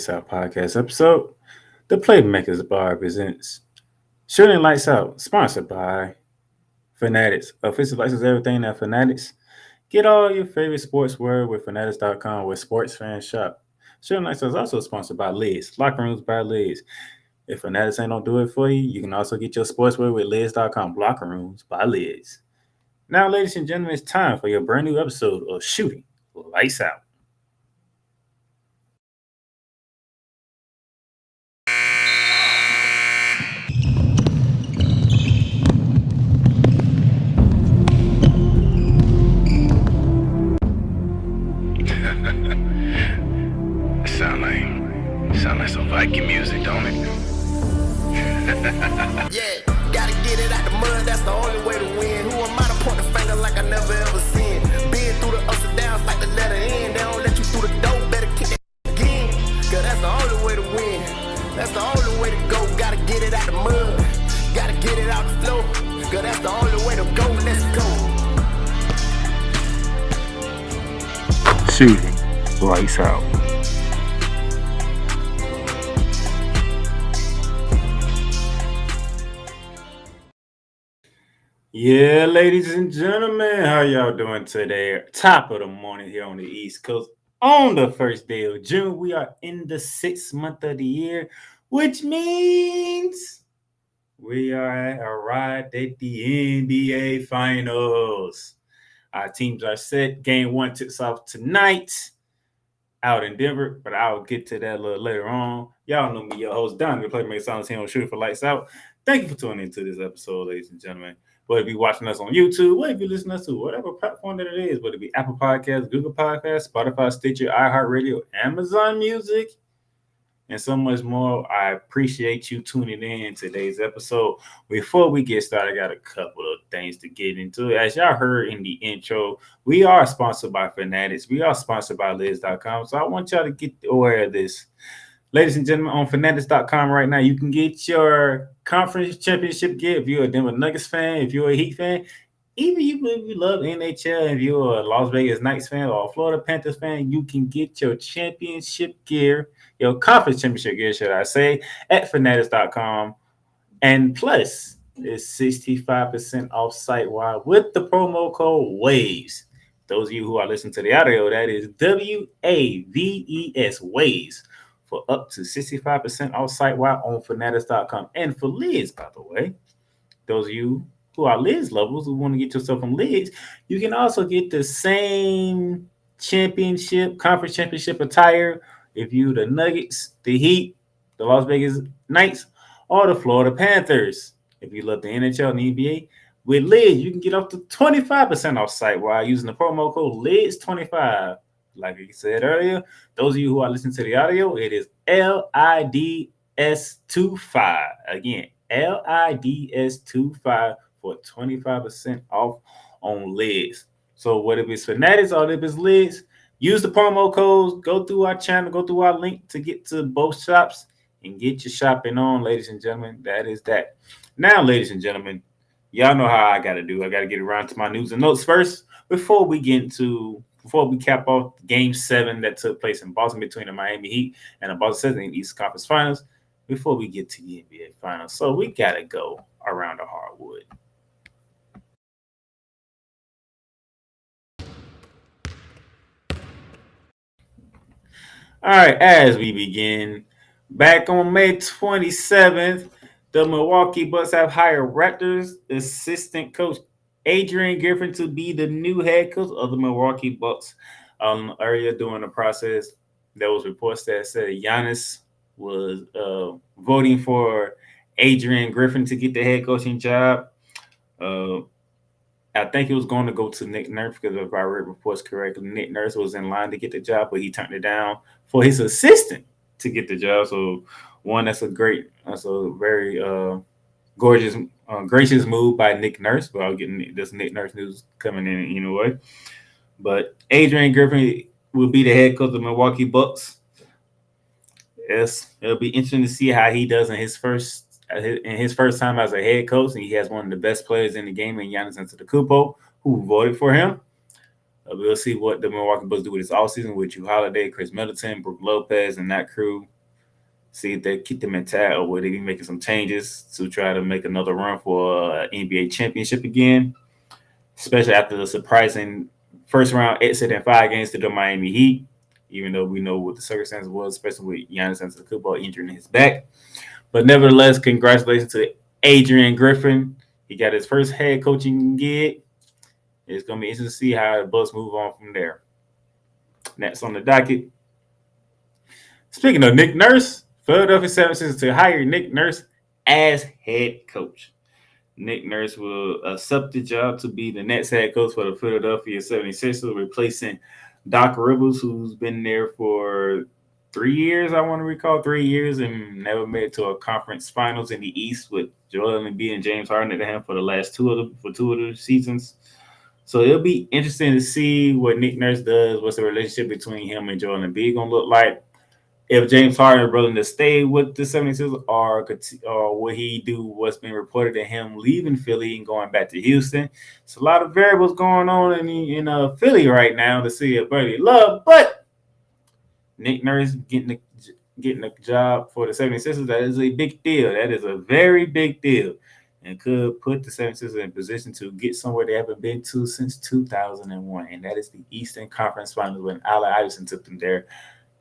Lights Out podcast episode. The Playmakerz bar presents Shooting Lights Out, sponsored by Fanatics. Official license everything at Fanatics. Get all your favorite sportswear with Fanatics.com where sports fans shop. Shooting Lights Out is also sponsored by Lids, Locker Rooms by Lids. If Fanatics ain't don't do it for you, you can also get your sportswear with Lids.com, Locker Rooms by Lids. Now, ladies and gentlemen, it's time for your brand new episode of Shooting Lights Out. Sound like some Viking music, don't it? Yeah, gotta get it out the mud, that's the only way to win. Who am I to point the finger like I never ever seen? Been through the ups and downs like the letter N. They don't let you through the door, better kick that again. Cause that's the only way to win. That's the only way to go. Gotta get it out the mud, gotta get it out the flow. Cause that's the only way to go, let's go. Shooting Lights Out. Yeah, ladies and gentlemen, how y'all doing today? Top of the morning here on the East Coast. On the first day of June, we are in the 6th month of the year, which means we are arrived at the NBA Finals. Our teams are set. Game 1 tips off tonight out in Denver, but I'll get to that a little later on. Y'all know me, your host, Don, the Playmakerz here on Shooting for Lights Out. Thank you for tuning into this episode, ladies and gentlemen. Whether it be watching us on YouTube, whether it be listening to us to whatever platform that it is, whether it be Apple Podcasts, Google Podcasts, Spotify, Stitcher, iHeartRadio, Amazon Music, and so much more. I appreciate you tuning in today's episode. Before we get started, I got a couple of things to get into. As y'all heard in the intro, we are sponsored by Fanatics. We are sponsored by Lids.com. So I want y'all to get aware of this. Ladies and gentlemen, on Fanatics.com right now, you can get your conference championship gear if you're a Denver Nuggets fan, if you're a Heat fan, even if you love NHL, if you're a Las Vegas Knights fan or a Florida Panthers fan, you can get your championship gear, your conference championship gear, should I say, at Fanatics.com. And plus, it's 65% off site-wide with the promo code WAVES. Those of you who are listening to the audio, that is WAVES, WAVES. For up to 65% off site-wide on Fanatics.com. And for Lids, by the way, those of you who are Lids lovers who want to get yourself from Lids, you can also get the same conference championship attire if you the Nuggets, the Heat, the Las Vegas Knights, or the Florida Panthers. If you love the NHL and the NBA, with Lids, you can get up to 25% off site-wide using the promo code LIDS25. Like I said earlier, those of you who are listening to the audio, it is LIDS25. Again, LIDS25 for 25% off on Lids. So whether it's Fanatics or if it's Lids, use the promo codes, go through our channel, go through our link to get to both shops and get your shopping on, ladies and gentlemen. That is that. Now, ladies and gentlemen, y'all know how I got to do. I got to get around to my news and notes first before we cap off Game 7 that took place in Boston between the Miami Heat and the Boston Celtics in the East Conference Finals, before we get to the NBA Finals. So we got to go around the hardwood. All right, as we begin, back on May 27th, the Milwaukee Bucks have hired Raptors assistant coach Adrian Griffin to be the new head coach of the Milwaukee Bucks. Earlier during the process, there was reports that said Giannis was voting for Adrian Griffin to get the head coaching job. I think it was going to go to Nick Nurse because if I read reports correctly, Nick Nurse was in line to get the job, but he turned it down for his assistant to get the job. So that's a very gorgeous, gracious move by Nick Nurse. But I'll get this Nick Nurse news coming in anyway. But Adrian Griffin will be the head coach of the Milwaukee Bucks. Yes, it'll be interesting to see how he does in his first time as a head coach. And he has one of the best players in the game in Giannis Antetokounmpo, who voted for him. We'll see what the Milwaukee Bucks do with this offseason with Jrue Holiday, Chris Middleton, Brook Lopez, and that crew. see if they keep them intact or will they be making some changes to try to make another run for NBA championship again, especially after the surprising first round exit in 5 games to the Miami Heat. Even though we know what the circumstances was, especially with Giannis Antetokounmpo injuring his back, but nevertheless, congratulations to Adrian Griffin. He got his first head coaching gig. It's going to be interesting to see how the Bucks move on from there. Next on the docket. Speaking of Nick Nurse, Philadelphia 76ers to hire Nick Nurse as head coach. Nick Nurse will accept the job to be the next head coach for the Philadelphia 76ers, replacing Doc Rivers, who's been there for 3 years, I want to recall, 3 years, and never made it to a conference finals in the East with Joel Embiid and James Harden at the hand for the last two of the seasons. So it'll be interesting to see what Nick Nurse does. What's the relationship between him and Joel Embiid going to look like? If James Harden is willing to stay with the 76ers, or will he do what's been reported to him leaving Philly and going back to Houston? It's a lot of variables going on in Philly right now to see if Buddy Love, but Nick Nurse getting a job for the 76ers, that is a big deal. That is a very big deal and could put the 76ers in position to get somewhere they haven't been to since 2001, and that is the Eastern Conference Finals when Allen Iverson took them there.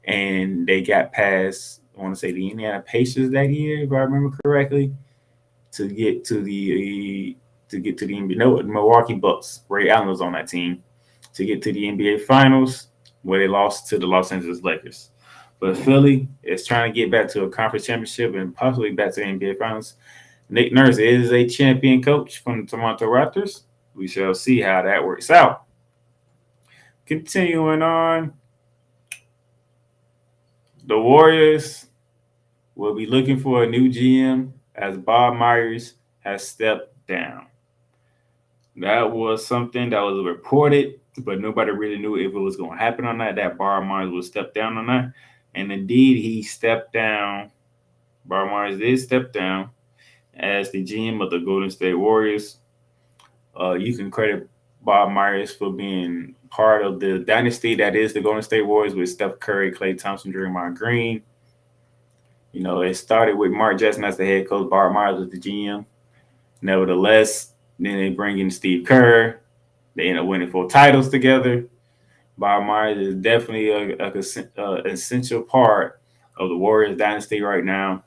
And they got past, I want to say, the Indiana Pacers that year, if I remember correctly, to get to the NBA. No, the Milwaukee Bucks. Ray Allen was on that team to get to the NBA Finals, where they lost to the Los Angeles Lakers. But Philly is trying to get back to a conference championship and possibly back to the NBA Finals. Nick Nurse is a champion coach from the Toronto Raptors. We shall see how that works out. Continuing on. The Warriors will be looking for a new GM as Bob Myers has stepped down. That was something that was reported, but nobody really knew if it was going to happen or not, that Bob Myers would step down or not. And indeed, he stepped down. Bob Myers did step down as the GM of the Golden State Warriors. You can credit Bob Myers for being part of the dynasty that is the Golden State Warriors with Steph Curry, Klay Thompson, Draymond Green. You know, it started with Mark Jackson as the head coach, Bob Myers was the GM. Nevertheless, then they bring in Steve Kerr. They end up winning 4 titles together. Bob Myers is definitely an essential part of the Warriors dynasty right now.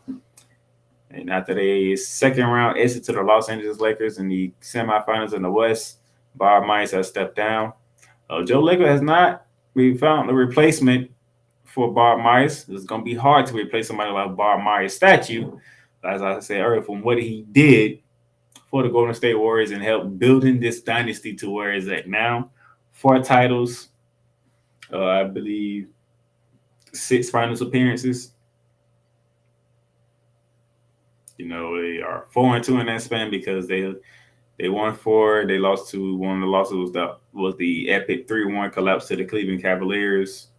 And after their second round exit to the Los Angeles Lakers in the semifinals in the West, Bob Myers has stepped down. Joe Lacob has not found a replacement for Bob Myers. It's going to be hard to replace somebody like Bob Myers' statue, as I said earlier, from what he did for the Golden State Warriors and helped building this dynasty to where it's at now. 4 titles, I believe 6 finals appearances. You know, they are 4-2 in that span because they won 4. They lost to one of the losses was the epic 3-1 collapse to the Cleveland Cavaliers.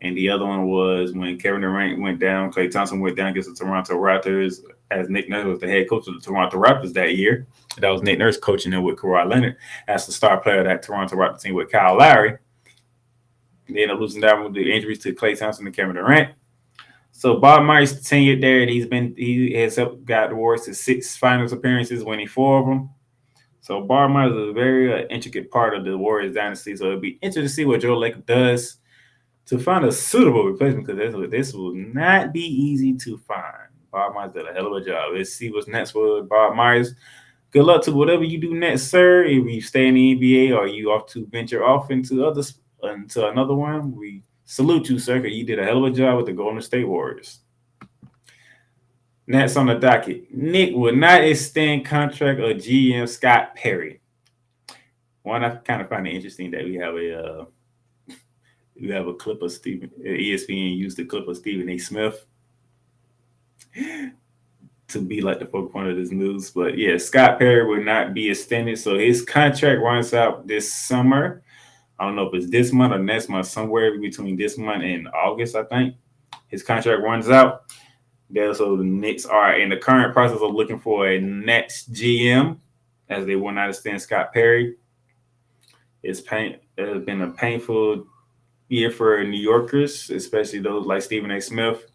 And the other one was when Kevin Durant went down, Klay Thompson went down against the Toronto Raptors, as Nick Nurse was the head coach of the Toronto Raptors that year. That was Nick Nurse coaching them with Kawhi Leonard as the star player of that Toronto Raptors team with Kyle Lowry. They ended up losing that with the injuries to Klay Thompson and Kevin Durant. So Bob Myers tenured there, and he has got the Warriors to 6 finals appearances, winning 4 of them. So Bob Myers is a very intricate part of the Warriors dynasty. So it'll be interesting to see what Joe Lacob does to find a suitable replacement, because this will not be easy to find. Bob Myers did a hell of a job. Let's see what's next for Bob Myers. Good luck to whatever you do next, sir. If you stay in the NBA or you off to venture off into another one, we salute you, sir, because you did a hell of a job with the Golden State Warriors. Next on the docket, Nick will not extend contract of GM Scott Perry. One, I kind of find it interesting that we have a clip of ESPN used the clip of Stephen A. Smith to be like the focal point of this news. But yeah, Scott Perry will not be extended. So his contract runs out this summer. I don't know if it's this month or next month, somewhere between this month and August, I think. His contract runs out. So the Knicks are in the current process of looking for a next GM, as they will not extend Scott Perry. It has been a painful year for New Yorkers, especially those like Stephen A. Smith.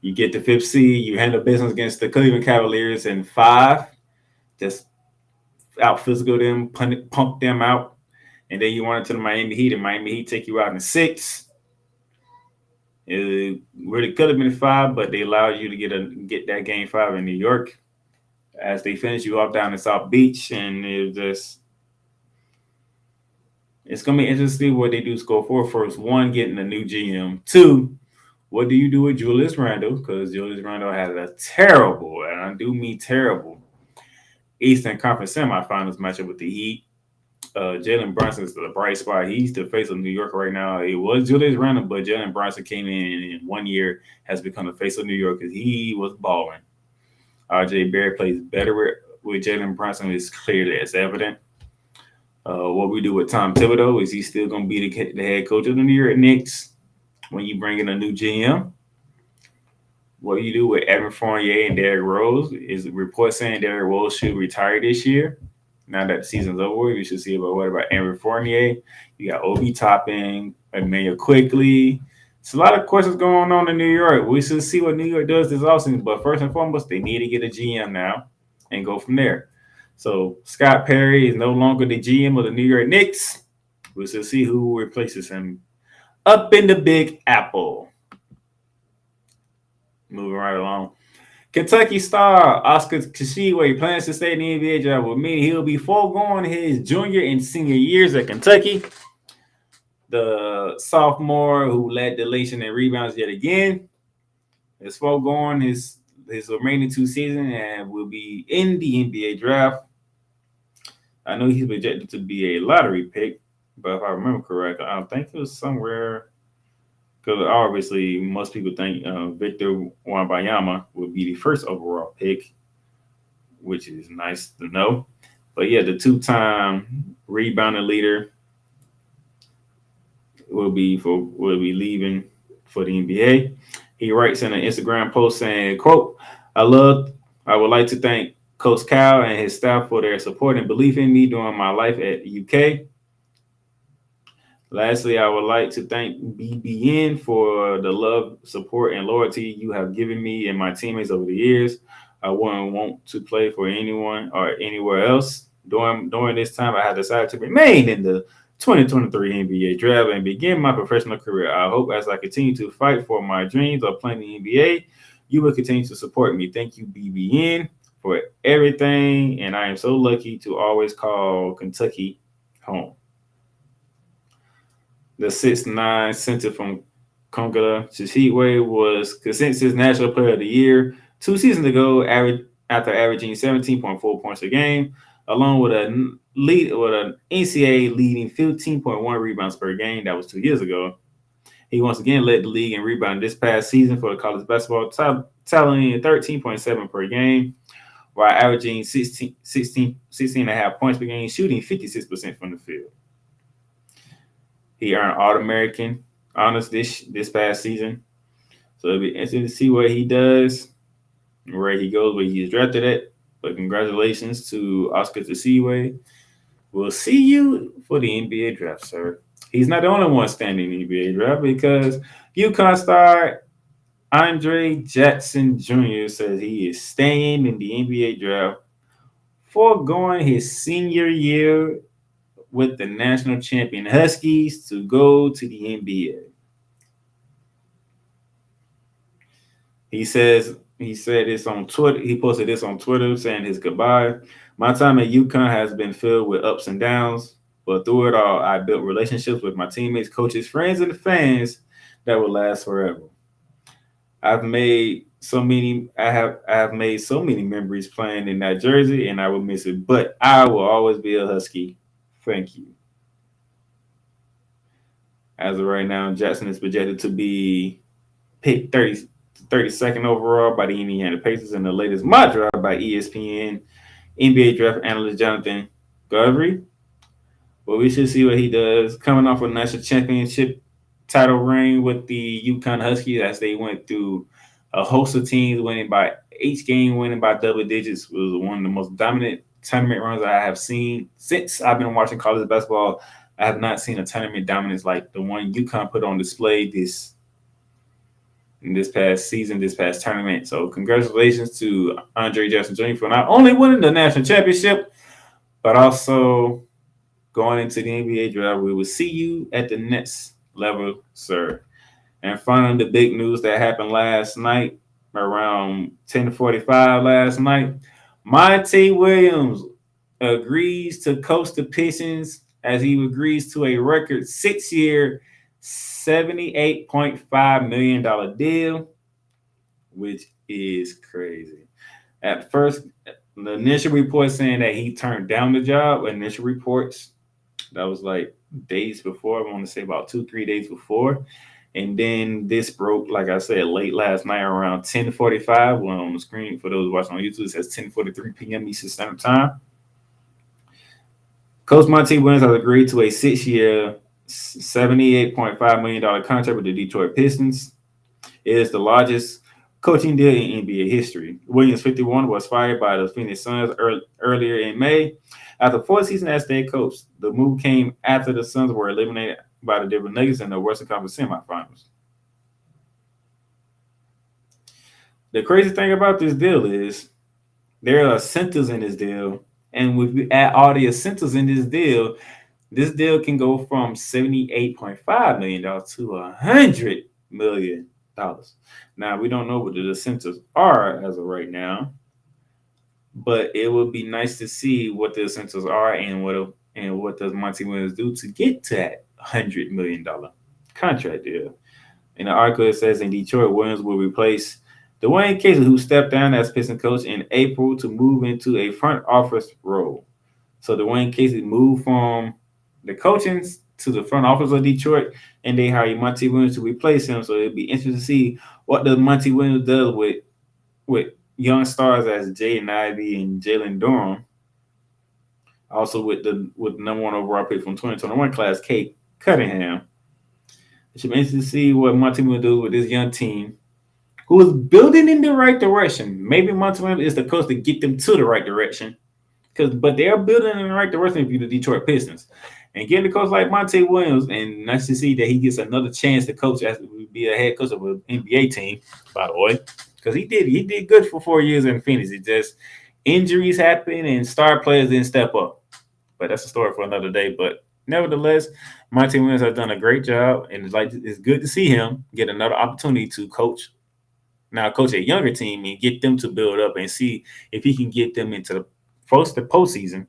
You get the fifth seed. You handle business against the Cleveland Cavaliers in five. Just out physical them, pump them out, and then you run into the Miami Heat, and Miami Heat take you out in six. It really could have been five, but they allowed you to get that game five in New York as they finish you off down in South Beach, and it's gonna be interesting what they do score for. First, one, getting a new GM. Two, what do you do with Julius Randle? Because Julius Randle has a terrible, and I do mean terrible, Eastern Conference semifinals matchup with the Heat. Jalen Brunson is the bright spot. He's the face of New York right now. It was Julius Randle, but Jalen Brunson came in 1 year, has become the face of New York because he was balling. RJ Barrett plays better with Jalen Brunson is clearly as evident. What we do with Tom Thibodeau, is he still going to be the head coach of the New York Knicks when you bring in a new GM? What you do with Evan Fournier and Derrick Rose, is reports saying Derrick Rose should retire this year. Now that the season's over, you should see about what about Evan Fournier. You got Obi Toppin, Emmanuel Quickly. It's a lot of questions going on in New York. We should see what New York does this offseason. But first and foremost, they need to get a GM now and go from there. So Scott Perry is no longer the GM of the New York Knicks. We shall see who replaces him up in the Big Apple. Moving right along. Kentucky star Oscar Tshiebwe plans to stay in the NBA draft, will mean he'll be foregoing his junior and senior years at Kentucky. The sophomore who led the nation in rebounds yet again is foregoing his remaining 2 seasons and will be in the NBA draft. I know he's projected to be a lottery pick, but if I remember correctly, I think it was somewhere. Because obviously, most people think Victor Wembanyama will be the first overall pick, which is nice to know. But yeah, the 2-time rebounding leader will be leaving for the NBA. He writes in an Instagram post saying, "Quote: I would like to thank Coach Cal and his staff for their support and belief in me during my life at UK. Lastly, I would like to thank BBN for the love, support, and loyalty you have given me and my teammates over the years. I wouldn't want to play for anyone or anywhere else. During this time, I have decided to remain in the 2023 NBA draft and begin my professional career. I hope as I continue to fight for my dreams of playing the NBA, you will continue to support me. Thank you, BBN, for everything, and I am so lucky to always call Kentucky home." The 6'9" center from Congola, Tshiebwe, was consensus National Player of the Year 2 seasons ago, after averaging 17.4 points a game, along with an NCAA leading 15.1 rebounds per game. That was 2 years ago. He once again led the league in rebounding this past season for the college basketball, tallying 13.7 per game, while averaging 16.5 points per game, shooting 56% from the field. He earned All-American honors this past season. So it'll be interesting to see what he does, where he goes, where he is drafted at. But congratulations to Oscar Tshiebwe. We'll see you for the NBA draft, sir. He's not the only one standing in the NBA draft, because UConn star Andre Jackson Jr. says he is staying in the NBA draft, foregoing his senior year with the national champion Huskies to go to the NBA. He said this on Twitter. He posted this on Twitter saying his goodbye. "My time at UConn has been filled with ups and downs, but through it all, I built relationships with my teammates, coaches, friends, and fans that will last forever. I have made so many memories playing in that jersey, and I will miss it. But I will always be a Husky. Thank you." As of right now, Jackson is projected to be picked 32nd overall by the Indiana Pacers in the latest mock draft by ESPN NBA draft analyst Jonathan Govry. But we should see what he does. Coming off a national championship title reign with the UConn Huskies, as they went through a host of teams, winning by double digits, was one of the most dominant tournament runs I have seen since I've been watching college basketball. I have not seen a tournament dominance like the one UConn put on display in this past season, this past tournament. So congratulations to Andre Jackson Jr. for not only winning the national championship, but also going into the NBA draft. We will see you at the next level, sir. And finally, the big news that happened last night, around 10:45 last night, Monty Williams agrees to coach the Pistons as he agrees to a record 6-year, $78.5 million deal, which is crazy. At first, the initial report saying that he turned down the job, initial reports, that was like days before, I want to say about 2-3 days before. And then this broke, like I said, late last night around 10:45. Well, on the screen for those watching on YouTube, it says 10:43 p.m. Eastern Standard Time. Coach Monty Williams has agreed to a 6-year, $78.5 million contract with the Detroit Pistons. It is the largest coaching deal in NBA history. Williams, 51, was fired by the Phoenix Suns earlier in May. After 4 seasons as their coach, the move came after the Suns were eliminated by the Denver Nuggets in the Western Conference semifinals. The crazy thing about this deal is there are incentives in this deal, and if you add all the incentives in this deal can go from $78.5 million to $100 million. Now, we don't know what the incentives are as of right now, but it would be nice to see what the incentives are and what does Monty Williams do to get to that $100 million contract deal. In the article, it says in Detroit, Williams will replace Dwayne Casey, who stepped down as Pistons coach in April to move into a front office role. So Dwayne Casey moved from the coaching to the front office of Detroit, and they hired Monty Williams to replace him. So it'll be interesting to see what the Monty Williams does with young stars as Jaden Ivey and Jalen Durham. Also with the number 1 overall pick from 2021 class, Kate Cunningham. It should be interesting to see what Monty will do with this young team who is building in the right direction. Maybe Monty Williams is the coach to get them to the right direction. But they are building in the right direction for the Detroit Pistons. And getting a coach like Monty Williams, and nice to see that he gets another chance to coach as be a head coach of an NBA team, by the way. Because he did good for 4 years in Phoenix. It just injuries happen and star players didn't step up. But that's a story for another day. But nevertheless, Monty Williams has done a great job, and it's good to see him get another opportunity to coach a younger team and get them to build up and see if he can get them into the postseason,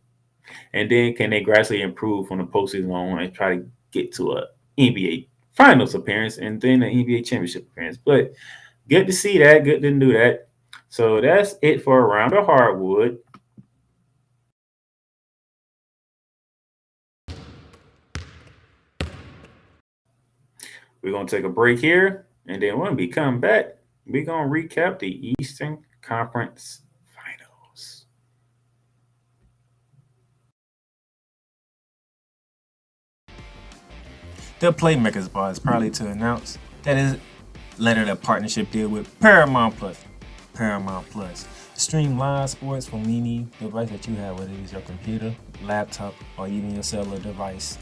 and then can they gradually improve from the postseason on and try to get to a NBA Finals appearance and then an NBA championship appearance. But good to see that. Good to do that. So that's it for Around the Hardwood. We're going to take a break here, and then when we come back, we're going to recap the Eastern Conference Finals. The Playmakerz bar is proudly to announce that it landed a partnership deal with Paramount Plus. Paramount Plus. Stream live sports from any device that you have, whether it is your computer, laptop, or even your cellular device.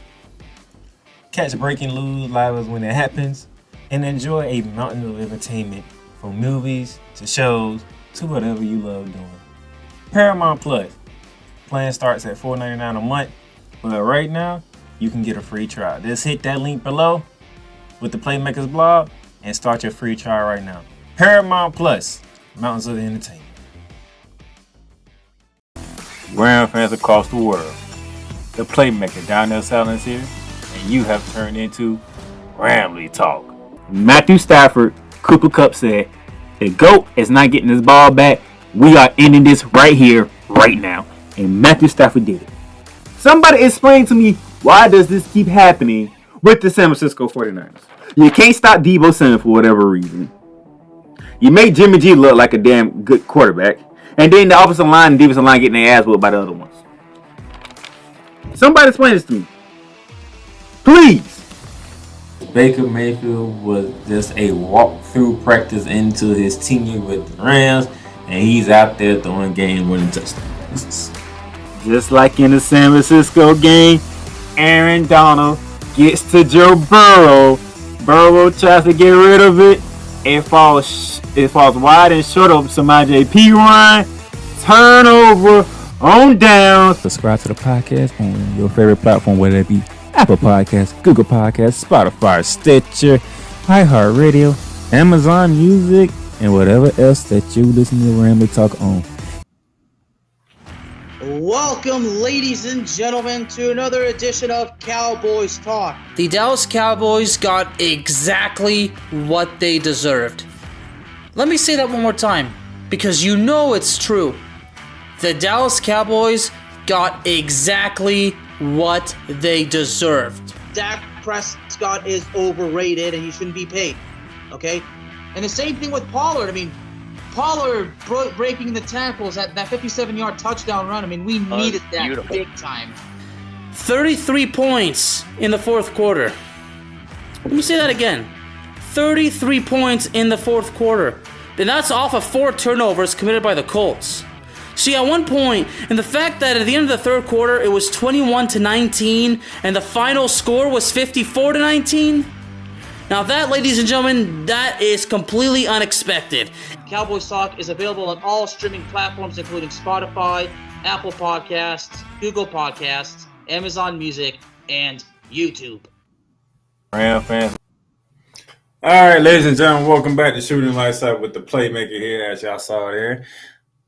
Catch breaking news live when it happens, and enjoy a mountain of entertainment from movies to shows to whatever you love doing. Paramount Plus. Plan starts at $4.99 a month, but right now you can get a free trial. Just hit that link below with the Playmakerz blog and start your free trial right now. Paramount Plus, mountains of entertainment. Ram fans across the world, the Playmaker down there silence here, and you have turned into Ramley Talk. Matthew Stafford, Cooper Kupp said, the GOAT is not getting his ball back. We are ending this right here, right now. And Matthew Stafford did it. Somebody explain to me, why does this keep happening with the San Francisco 49ers? You can't stop Deebo Samuel for whatever reason. You make Jimmy G look like a damn good quarterback. And then the offensive line and defensive line getting their ass whooped by the other ones. Somebody explain this to me. Please. Baker Mayfield was just a walk-through practice into his tenure with the Rams, and he's out there throwing game-winning touchdowns. Just like in the San Francisco game, Aaron Donald gets to Joe Burrow. Burrow tries to get rid of it. It falls wide and short of Samaj P. Ryan. Turnover on down. Subscribe to the podcast on your favorite platform, whether it be Apple Podcasts, Google Podcasts, Spotify, Stitcher, iHeartRadio, Amazon Music, and whatever else that you listen to Ramble Talk on. Welcome, ladies and gentlemen, to another edition of Cowboys Talk. The Dallas Cowboys got exactly what they deserved. Let me say that one more time, because you know it's true. The Dallas Cowboys got exactly what they deserved. Dak Prescott is overrated and he shouldn't be paid, okay? And the same thing with Pollard. I mean, Pollard breaking the tackles at that 57-yard touchdown run. I mean, we needed that big time. 33 points in the fourth quarter. Let me say that again. 33 points in the fourth quarter. And that's off of 4 turnovers committed by the Colts. See, at one point, and the fact that at the end of the third quarter, it was 21-19, and the final score was 54-19. Now that, ladies and gentlemen, that is completely unexpected. Cowboys Talk is available on all streaming platforms, including Spotify, Apple Podcasts, Google Podcasts, Amazon Music, and YouTube. Ram fans. All right, ladies and gentlemen, welcome back to Shooting Lights Out with the Playmaker here, as y'all saw there.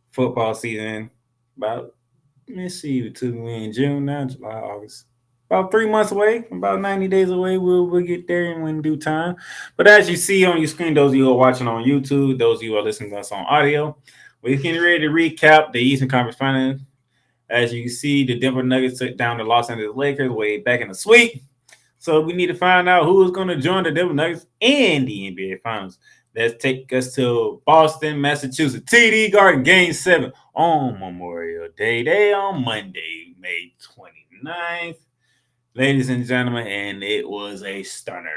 Football season, about, let's see, we in June now, July, August. About 3 months away, about 90 days away. We'll get there in due time. But as you see on your screen, those of you who are watching on YouTube, those of you who are listening to us on audio, we're getting ready to recap the Eastern Conference Finals. As you see, the Denver Nuggets took down the Los Angeles Lakers way back in the sweep. So we need to find out who is going to join the Denver Nuggets in the NBA Finals. Let's take us to Boston, Massachusetts, TD Garden, Game 7 on Memorial Day on Monday, May 29th. Ladies and gentlemen, and it was a stunner.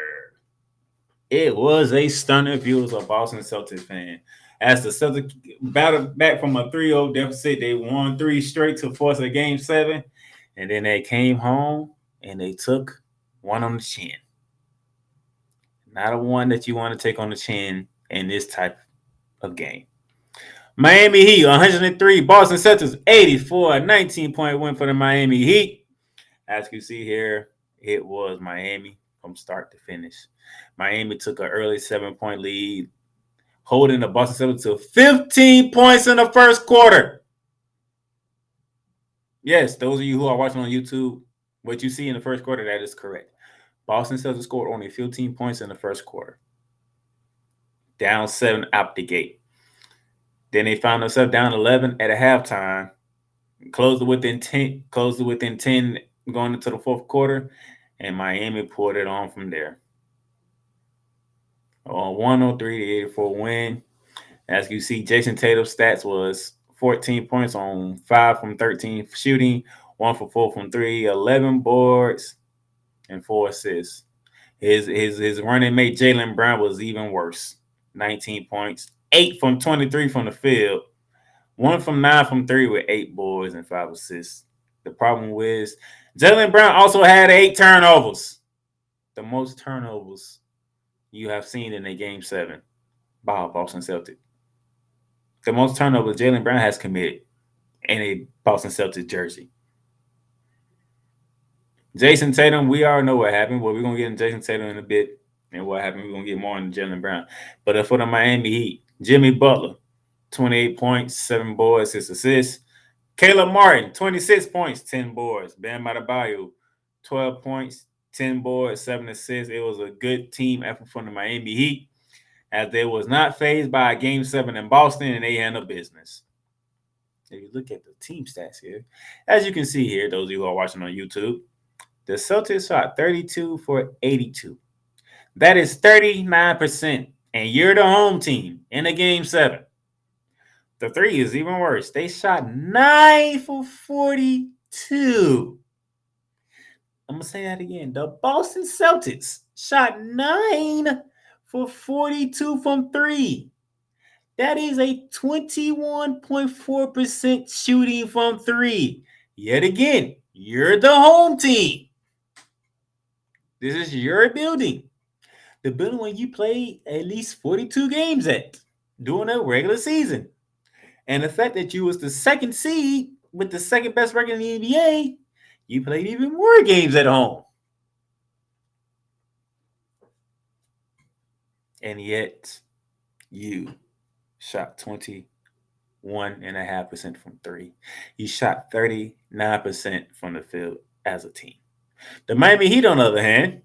It was a stunner if you was a Boston Celtics fan. As the Celtics battled back from a 3-0 deficit, they won 3 straight to force a Game 7. And then they came home and they took one on the chin. Not a one that you want to take on the chin in this type of game. Miami Heat, 103. Boston Celtics, 84. 19-point win for the Miami Heat. As you see here, it was Miami from start to finish. Miami took an early 7-point lead, holding the Boston Celtics to 15 points in the first quarter. Yes, those of you who are watching on YouTube, what you see in the first quarter, that is correct. Boston Celtics scored only 15 points in the first quarter. Down 7 out the gate. Then they found themselves down 11 at a halftime. Closed it within 10 going into the fourth quarter, and Miami poured it on from there. 103-84 win. As you see, Jason Tatum's stats was 14 points on 5 from 13 shooting, 1 for 4 from 3, 11 boards, and 4 assists. His running mate Jaylen Brown was even worse. 19 points, 8 from 23 from the field, 1 from 9 from 3 with 8 boards and 5 assists. The problem was Jaylen Brown also had 8 turnovers. The most turnovers you have seen in a Game 7 by Boston Celtics. The most turnovers Jaylen Brown has committed in a Boston Celtics jersey. Jason Tatum, we already know what happened. Well, we're going to get into Jason Tatum in a bit and what happened. We're going to get more on Jaylen Brown. But for the Miami Heat, Jimmy Butler, 28 points, 7 boards, 6 assists. Caleb Martin, 26 points, 10 boards. Bam Adebayo, 12 points, 10 boards, 7 assists. It was a good team effort from the Miami Heat, as they was not fazed by a Game 7 in Boston, and they handled business. If you look at the team stats here, as you can see here, those of you who are watching on YouTube, the Celtics shot 32 for 82. That is 39%, and you're the home team in a Game 7. The 3 is even worse. They shot 9 for 42. I'm going to say that again. The Boston Celtics shot 9 for 42 from 3. That is a 21.4% shooting from 3. Yet again, you're the home team. This is your building. the building where you played at least 42 games at during a regular season. And the fact that you was the second seed with the second best record in the NBA, you played even more games at home. And yet you shot 21.5% from three. You shot 39% from the field as a team. The Miami Heat, on the other hand,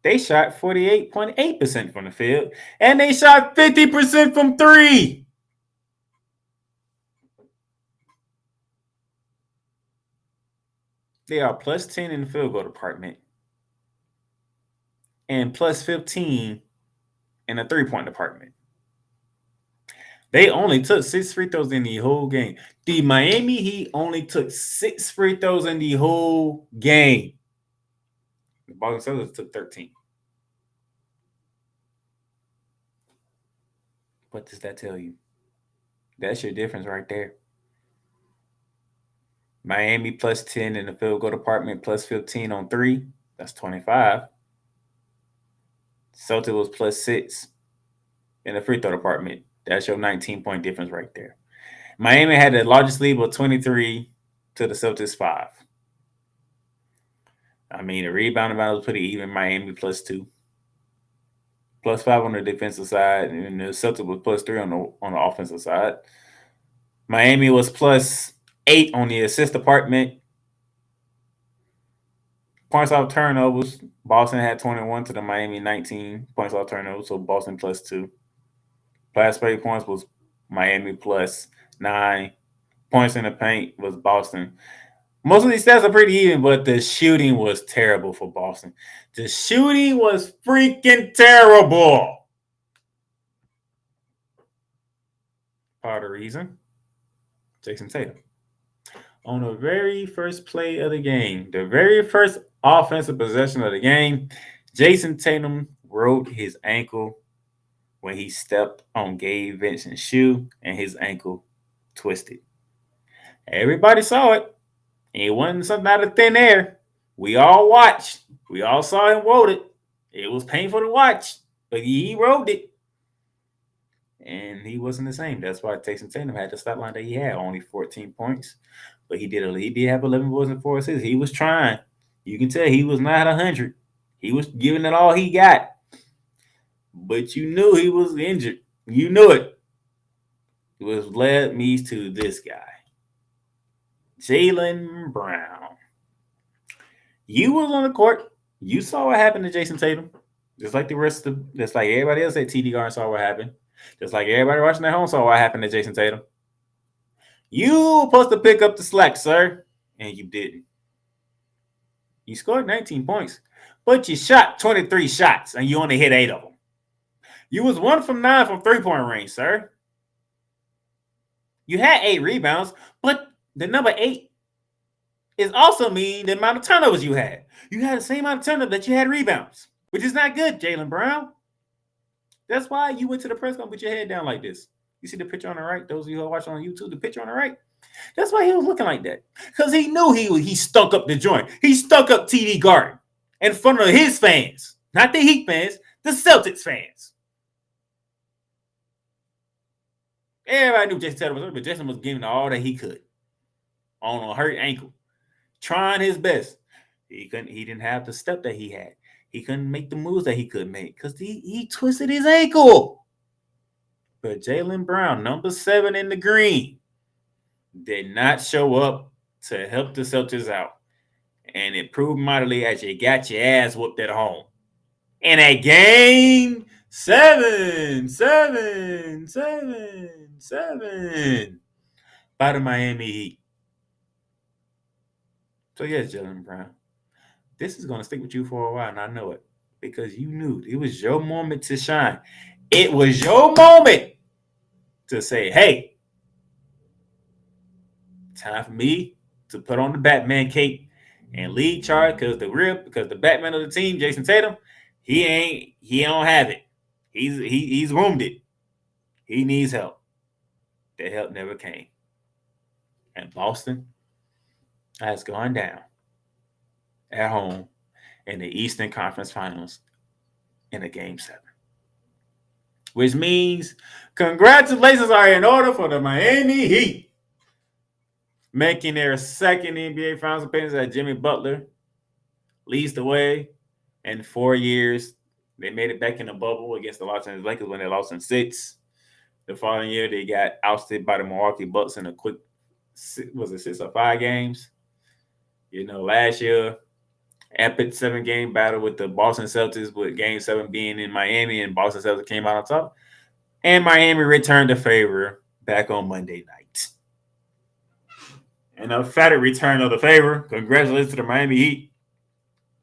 they shot 48.8% from the field, and they shot 50% from three. They are plus 10 in the field goal department and plus 15 in the three-point department. They only took 6 free throws in the whole game. The Miami Heat only took 6 free throws in the whole game. The Boston Celtics took 13. What does that tell you? That's your difference right there. Miami plus 10 in the field goal department, plus 15 on three. That's 25. Celtics was plus 6 in the free throw department. That's your 19-point difference right there. Miami had the largest lead of 23 to the Celtics 5. I mean, the rebounding battle was pretty even. Miami plus 2. Plus 5 on the defensive side, and the Celtics was plus 3 on the offensive side. Miami was plus 8 on the assist department. Points off turnovers, Boston had 21 to the Miami 19 points off turnovers, so Boston plus 2. Fast break points was Miami plus 9. Points in the paint was Boston. Most of these stats are pretty even, but the shooting was terrible for Boston. The shooting was freaking terrible. Part of the reason, Jason Tatum. On the very first play of the game, the very first offensive possession of the game, Jason Tatum rolled his ankle when he stepped on Gabe Vincent's shoe, and his ankle twisted. Everybody saw it. It wasn't something out of thin air. We all watched. We all saw him roll it. It was painful to watch, but he rolled it. And he wasn't the same. That's why Jason Tatum had the stat line that he had, only 14 points. But he did have 11 boards and 4 assists. He was trying. You can tell he was not 100. He was giving it all he got. But you knew he was injured. You knew it. It was led me to this guy, Jaylen Brown. You was on the court. You saw what happened to Jason Tatum. Just like everybody else at TD Garden saw what happened. Just like everybody watching at home saw what happened to Jason Tatum. You were supposed to pick up the slack, sir, and you didn't. You scored 19 points, but you shot 23 shots, and you only hit 8 of them. You was 1 from 9 from three-point range, sir. You had 8 rebounds, but the number 8 is also mean the amount of turnovers you had. You had the same amount of turnovers that you had rebounds, which is not good, Jaylen Brown. That's why you went to the press conference with your head down like this. You see the picture on the right? Those of you who are watching on YouTube, the picture on the right? That's why he was looking like that. Because he knew he stunk up the joint. He stunk up TD Garden in front of his fans. Not the Heat fans, the Celtics fans. Everybody knew Jason Tatum was hurt, but Jason was giving all that he could on a hurt ankle, trying his best. He didn't have the step that he had. He couldn't make the moves that he could make because he twisted his ankle. But Jaylen Brown, number 7 in the green, did not show up to help the Celtics out. And it proved mightily as you got your ass whooped at home. And at game 7 by the Miami Heat. So yes, Jaylen Brown, this is going to stick with you for a while, and I know it. Because you knew it was your moment to shine. It was your moment to say, hey, time for me to put on the Batman cape and lead charge because the Batman of the team, Jason Tatum, he don't have it. He's wounded. He needs help. That help never came. And Boston has gone down at home in the Eastern Conference Finals in a Game 7. Which means congratulations are in order for the Miami Heat, making their second NBA Finals appearance as Jimmy Butler leads the way in 4 years. They made it back in the bubble against the Los Angeles Lakers when they lost in 6. The following year, they got ousted by the Milwaukee Bucks in a quick, 6 or 5 games? Last year, epic 7-game battle with the Boston Celtics, with Game 7 being in Miami, and Boston Celtics came out on top. And Miami returned the favor back on Monday night. And a emphatic return of the favor. Congratulations to the Miami Heat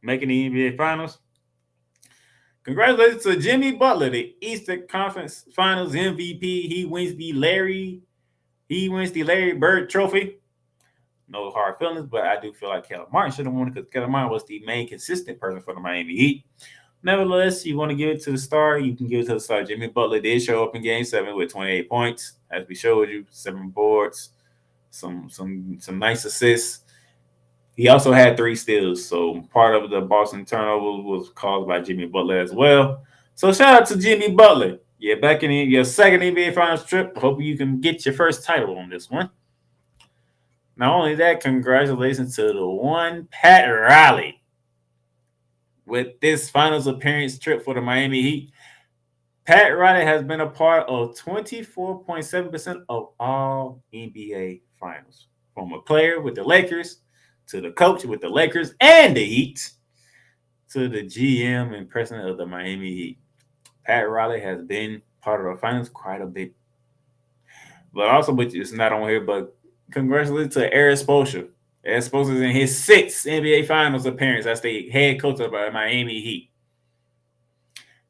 making the NBA Finals. Congratulations to Jimmy Butler, the Eastern Conference Finals MVP. He wins the Larry Bird Trophy. No hard feelings, but I do feel like Caleb Martin should have won it because Caleb Martin was the main consistent person for the Miami Heat. Nevertheless, you want to give it to the star, you can give it to the star. Jimmy Butler did show up in Game 7 with 28 points, as we showed you, 7 boards, some nice assists. He also had 3 steals, so part of the Boston turnover was caused by Jimmy Butler as well. So shout out to Jimmy Butler. You're back in your second NBA Finals trip. Hope you can get your first title on this one. Not only that, congratulations to the one Pat Riley with this finals appearance trip for the Miami Heat. Pat Riley has been a part of 24.7% of all NBA finals. From a player with the Lakers, to the coach with the Lakers and the Heat, to the GM and president of the Miami Heat. Pat Riley has been part of the finals quite a bit. But also, which is not on here, but congratulations to Eric Spoelstra. Eric Spoelstra is in his 6th NBA Finals appearance as the head coach of the Miami Heat.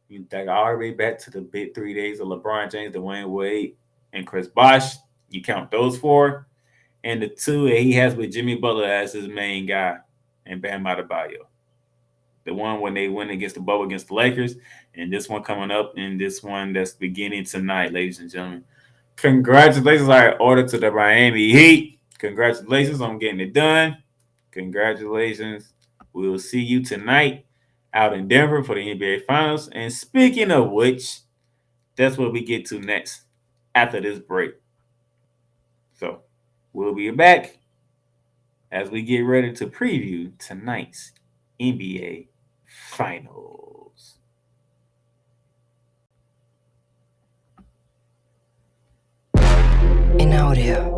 You take all the way back to the big 3 days of LeBron James, Dwayne Wade, and Chris Bosh. You count those 4. And the 2 that he has with Jimmy Butler as his main guy and Bam Adebayo. The one when they win against the bubble against the Lakers, and this one coming up, and this one that's beginning tonight, ladies and gentlemen. Congratulations are in order to the Miami Heat. Congratulations on getting it done. Congratulations. We will see you tonight out in Denver for the NBA Finals. And speaking of which, that's what we get to next after this break. So we'll be back as we get ready to preview tonight's NBA Finals. In audio.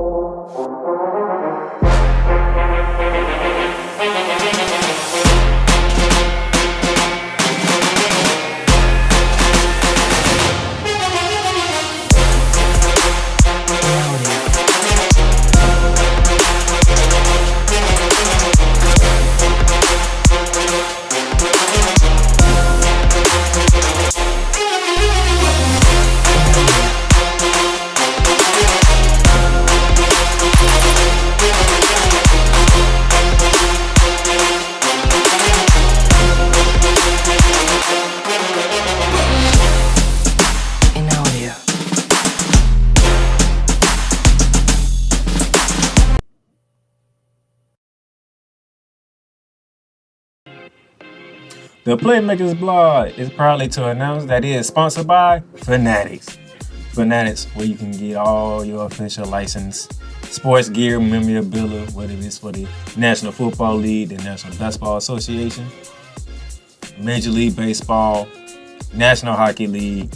The Playmakerz blog is proudly to announce that it is sponsored by Fanatics. Fanatics, where you can get all your official licensed sports gear, memorabilia, whether it's for the National Football League, the National Basketball Association, Major League Baseball, National Hockey League,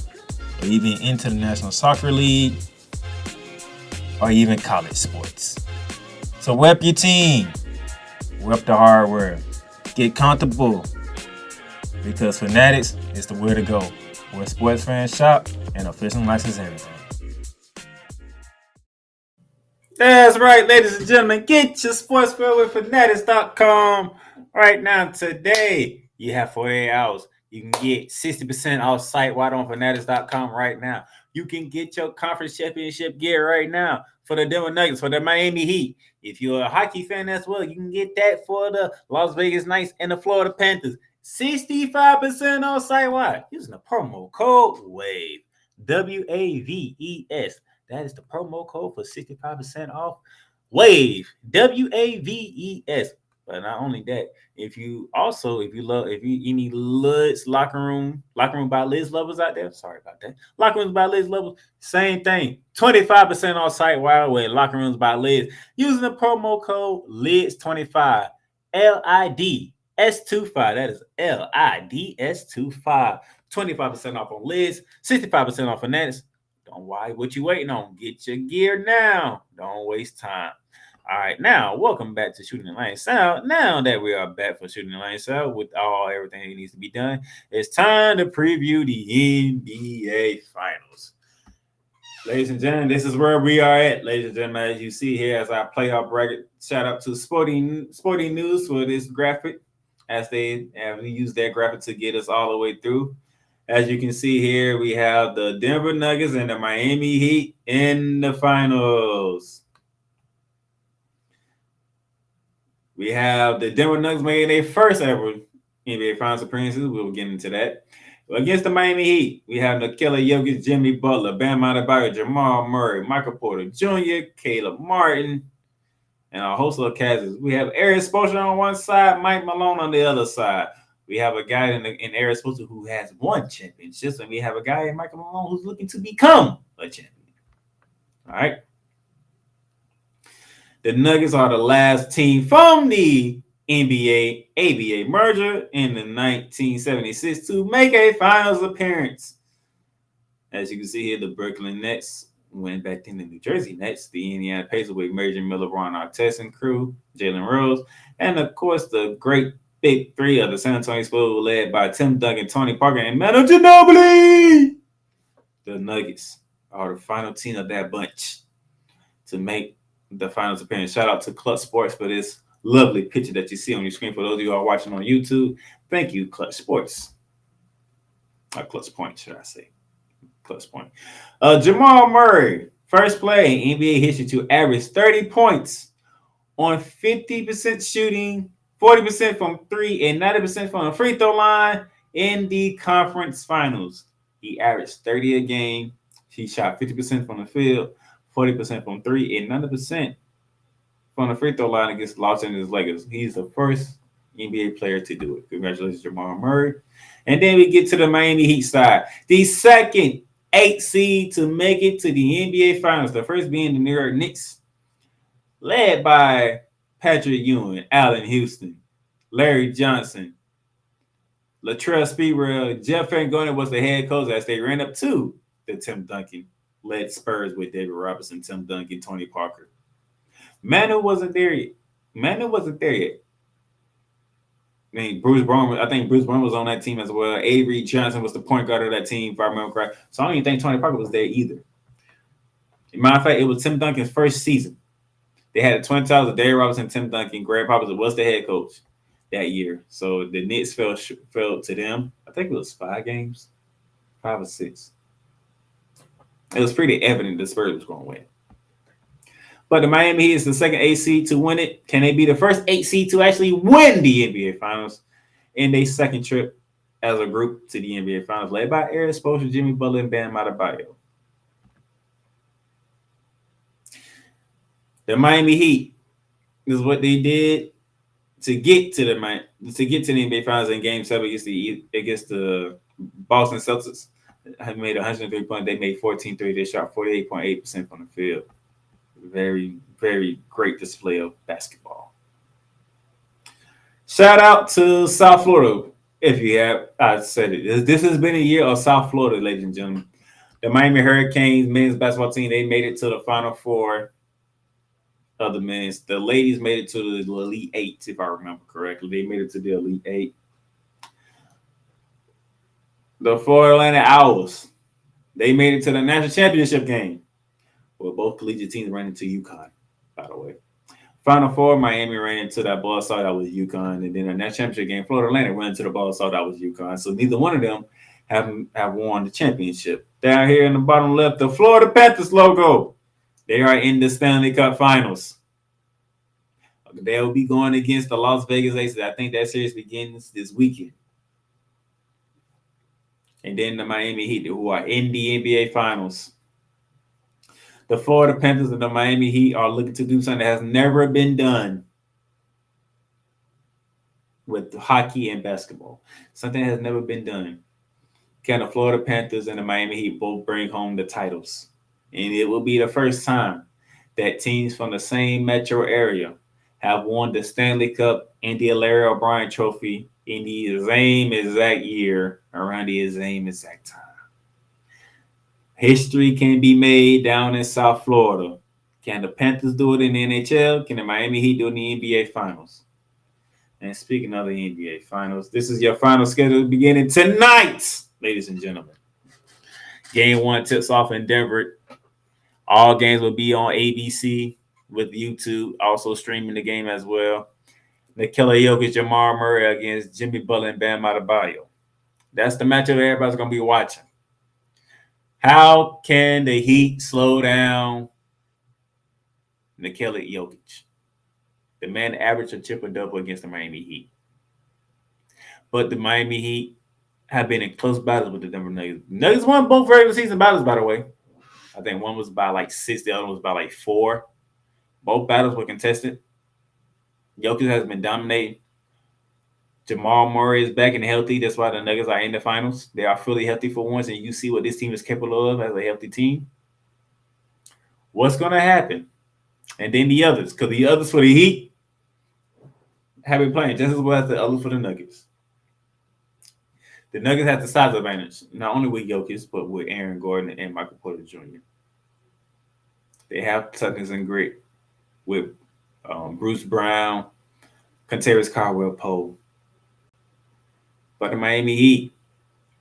or even International Soccer League, or even college sports. So rep your team, rep the hardware, get comfortable, because Fanatics is the way to go, where sports fans shop and official license everything. That's right, ladies and gentlemen. Get your sports filled with Fanatics.com right now. Today, you have 48 hours. You can get 60% off site-wide on Fanatics.com right now. You can get your conference championship gear right now for the Denver Nuggets, for the Miami Heat. If you're a hockey fan as well, you can get that for the Las Vegas Knights and the Florida Panthers. 65% off site-wide using the promo code WAVE. WAVES. That is the promo code for 65% off. WAVE. WAVES. But not only that, if you any Lids locker room by Lids lovers out there, sorry about that. Locker rooms by Lids lovers, same thing. 25% off site wide with locker rooms by Lids using the promo code LIDS25. LIDS25. That is LIDS25. 25% off on Lids, 65% off Fanatics. Don't worry what you waiting on. Get your gear now. Don't waste time. All right, now welcome back to Shooting the Lane Sound. Now that we are back for Shooting the Lane Sound with everything that needs to be done, it's time to preview the NBA Finals. Ladies and gentlemen, this is where we are at. Ladies and gentlemen, as you see here, as I play our bracket, shout out to Sporting News for this graphic, as we use that graphic to get us all the way through. As you can see here, we have the Denver Nuggets and the Miami Heat in the finals. We have the Denver Nuggets making their first ever NBA Finals appearances. We'll get into that. Against the Miami Heat, we have Nikola Jokic, Jimmy Butler, Bam Adebayo, Jamal Murray, Michael Porter Jr., Caleb Martin, and a host of cats. We have Eric Spoelstra on one side, Mike Malone on the other side. We have a guy in Eric Spoelstra who has won championships, and we have a guy in Michael Malone who's looking to become a champion. All right. The Nuggets are the last team from the NBA-ABA merger in the 1976 to make a finals appearance. As you can see here, the Brooklyn Nets went back in the New Jersey Nets, the Indiana Pacers with Major Miller, Ron Artest and crew, Jalen Rose, and of course the great big three of the San Antonio Spurs led by Tim Duncan, Tony Parker, and Manu Ginobili. The Nuggets are the final team of that bunch to make the finals appearance. Shout out to Clutch Sports for this lovely picture that you see on your screen. For those of you who are watching on YouTube, thank you, Clutch Sports. Clutch Point, should I say. Clutch Point. Jamal Murray, first play in NBA history to average 30 points on 50% shooting, 40% from three, and 90% from the free throw line in the conference finals. He averaged 30 a game. He shot 50% from the field, 40% from three, and 90% from the free throw line against Los Angeles Lakers. He's the first NBA player to do it. Congratulations, Jamal Murray. And then we get to the Miami Heat side. The second 8 seed to make it to the NBA Finals. The first being the New York Knicks, led by Patrick Ewing, Allen Houston, Larry Johnson, Latrell Sprewell. Jeff Van Gundy was the head coach as they ran up to the Tim Duncan-led Spurs with David Robinson, Tim Duncan, Tony Parker. Manu wasn't there yet. I mean, I think Bruce Brown was on that team as well. Avery Johnson was the point guard of that team, if I remember correct. So I don't even think Tony Parker was there either. Matter of fact, it was Tim Duncan's first season. They had a twin towers of David Robinson, Tim Duncan. Greg Popovich was the head coach that year. So the Knicks fell to them. I think it was 5 games, 5 or 6. It was pretty evident the Spurs was going to win. But the Miami Heat is the second 8 seed to win it. Can they be the first 8 seed to actually win the NBA Finals in their second trip as a group to the NBA Finals, led by Eric Spoelstra, Jimmy Butler, and Bam Adebayo? The Miami Heat is what they did to get to the NBA Finals in Game 7 against the Boston Celtics. They made 103 points. They made 14 threes. They shot 48.8% from the field. Very, very great display of basketball. Shout out to South Florida. If you have, I said it. This has been a year of South Florida, ladies and gentlemen. The Miami Hurricanes men's basketball team, they made it to the Final Four of the men's. The ladies made it to the Elite Eight, if I remember correctly. They made it to the Elite Eight. The Florida Atlantic Owls, they made it to the national championship game. Well, both collegiate teams ran into UConn, by the way. Final Four, Miami ran into that ball saw that was UConn. And then in that championship game, Florida Atlantic ran into the ball saw that was UConn. So neither one of them have won the championship. Down here in the bottom left, the Florida Panthers logo. They are in the Stanley Cup Finals. They'll be going against the Las Vegas Aces. I think that series begins this weekend. And then the Miami Heat, who are in the NBA Finals. The Florida Panthers and the Miami Heat are looking to do something that has never been done with hockey and basketball. Something that has never been done. Can the Florida Panthers and the Miami Heat both bring home the titles? And it will be the first time that teams from the same metro area have won the Stanley Cup and the Larry O'Brien Trophy in the same exact year around the same exact time. History can be made down in South Florida. Can the Panthers do it in the NHL? Can the Miami Heat do it in the NBA Finals? And speaking of the NBA Finals, this is your final schedule beginning tonight, ladies and gentlemen. Game 1 tips off in Denver. All games will be on ABC with YouTube, also streaming the game as well. Nikola Jokic, Jamal Murray against Jimmy Butler and Bam Adebayo. That's the matchup everybody's going to be watching. How can the Heat slow down Nikola Jokic? The man averaged a triple-double against the Miami Heat. But the Miami Heat have been in close battles with the Denver Nuggets. Nuggets won both regular season battles, by the way. I think one was by like 6, the other was by like 4. Both battles were contested. Jokic has been dominating. Jamal Murray is back and healthy. That's why the Nuggets are in the finals. They are fully healthy for once, and you see what this team is capable of as a healthy team. What's going to happen? And then the others, because the others for the Heat have been playing just as well as the others for the Nuggets. The Nuggets have the size advantage, not only with Jokic, but with Aaron Gordon and Michael Porter Jr. They have toughness and grit with Bruce Brown, Contreras Caldwell-Pope. But the Miami Heat,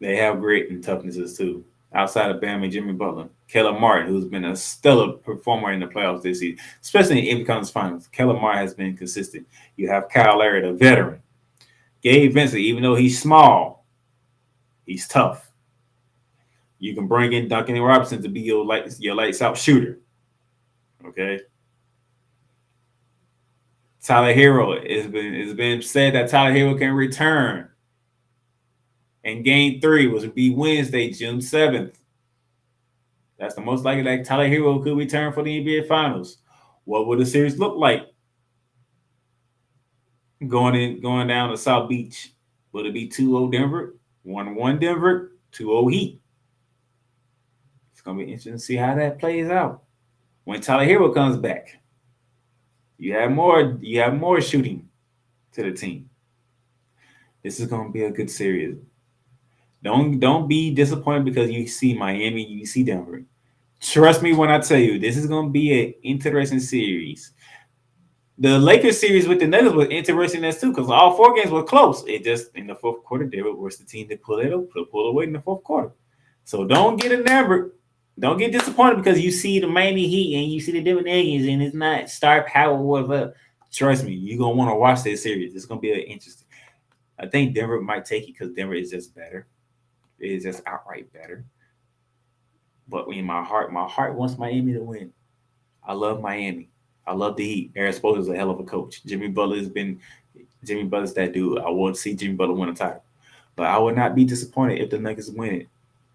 they have grit and toughnesses too. Outside of Bam and Jimmy Butler, Caleb Martin, who's been a stellar performer in the playoffs this season, especially in the conference finals. Caleb Martin has been consistent. You have Kyle Lowry, the veteran. Gabe Vincent, even though he's small, he's tough. You can bring in Duncan Robinson to be your lights out shooter. Okay. Tyler Hero, it's been said that Tyler Hero can return. And game 3 will be Wednesday, June 7th. That's the most likely that Tyler Hero could return for the NBA Finals. What would the series look like? Going down to South Beach. Will it be 2-0 Denver, 1-1 Denver, 2-0 Heat? It's gonna be interesting to see how that plays out. When Tyler Hero comes back, you have more shooting to the team. This is gonna be a good series. Don't be disappointed because you see Miami, you see Denver. Trust me when I tell you, this is going to be an interesting series. The Lakers series with the Nuggets was interesting as too because all 4 games were close. It just in the fourth quarter, they were the team that pull away in the fourth quarter. So don't get enamored. Don't get disappointed because you see the Miami Heat and you see the Denver Nuggets and it's not star power or whatever. Trust me, you're going to want to watch this series. It's going to be interesting. I think Denver might take it because Denver is just better. It is just outright better. But in my heart wants Miami to win. I love Miami. I love the Heat. Aaron Spoelstra is a hell of a coach. Jimmy Butler's that dude. I want to see Jimmy Butler win a title. But I would not be disappointed if the Nuggets win it.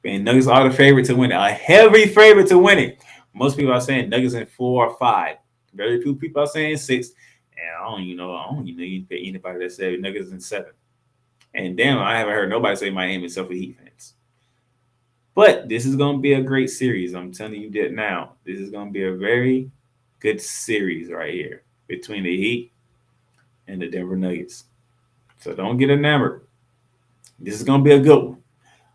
And Nuggets are the favorite to win it. A heavy favorite to win it. Most people are saying Nuggets in 4 or 5. Very few people are saying 6. And I don't even pay anybody that said Nuggets in 7. And damn, I haven't heard nobody say Miami except for Heat fans. But this is going to be a great series. I'm telling you that now. This is going to be a very good series right here between the Heat and the Denver Nuggets. So don't get enamored. This is going to be a good one.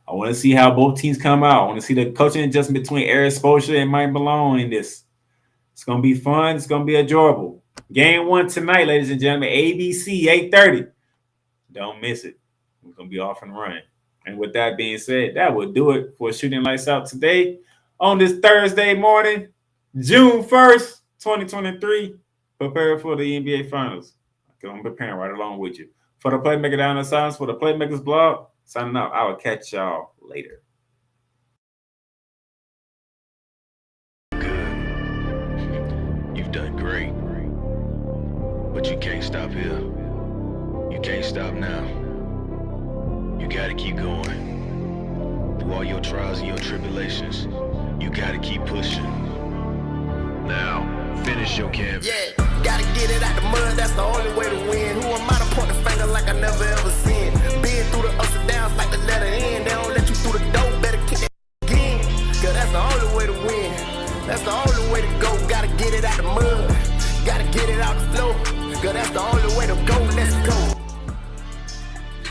I want to see how both teams come out. I want to see the coaching adjustment between Aaron Spoelstra and Mike Malone in this. It's going to be fun. It's going to be enjoyable. Game 1 tonight, ladies and gentlemen. ABC, 8:30. Don't miss it. We're going to be off and running. And with that being said, that will do it for Shooting Lights Out today on this Thursday morning, June 1st, 2023. Prepare for the NBA Finals. I'm preparing right along with you. For the Playmaker Down in Silence, for the Playmakerz blog, signing out. I will catch y'all later. Good. You've done great. But you can't stop here. You can't stop now. You gotta keep going. Through all your trials and your tribulations, you gotta keep pushing. Now, finish your canvas. Yeah, gotta get it out the mud, that's the only way to win. Who am I to point the finger finger like I never ever seen. Been through the ups and downs like the letter N. They don't let you through the door, better kick that again. Cause that's the only way to win. That's the only way to go. Gotta get it out the mud. Gotta get it out the flow. Cause that's the only way to go. Let's go.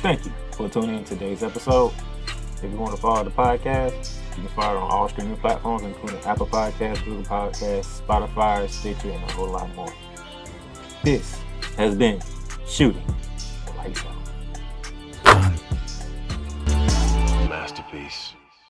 Thank you for tuning in to today's episode. If you want to follow the podcast, you can follow it on all streaming platforms, including Apple Podcasts, Google Podcasts, Spotify, Stitcher, and a whole lot more. This has been Shooting the Lights Out. Masterpiece.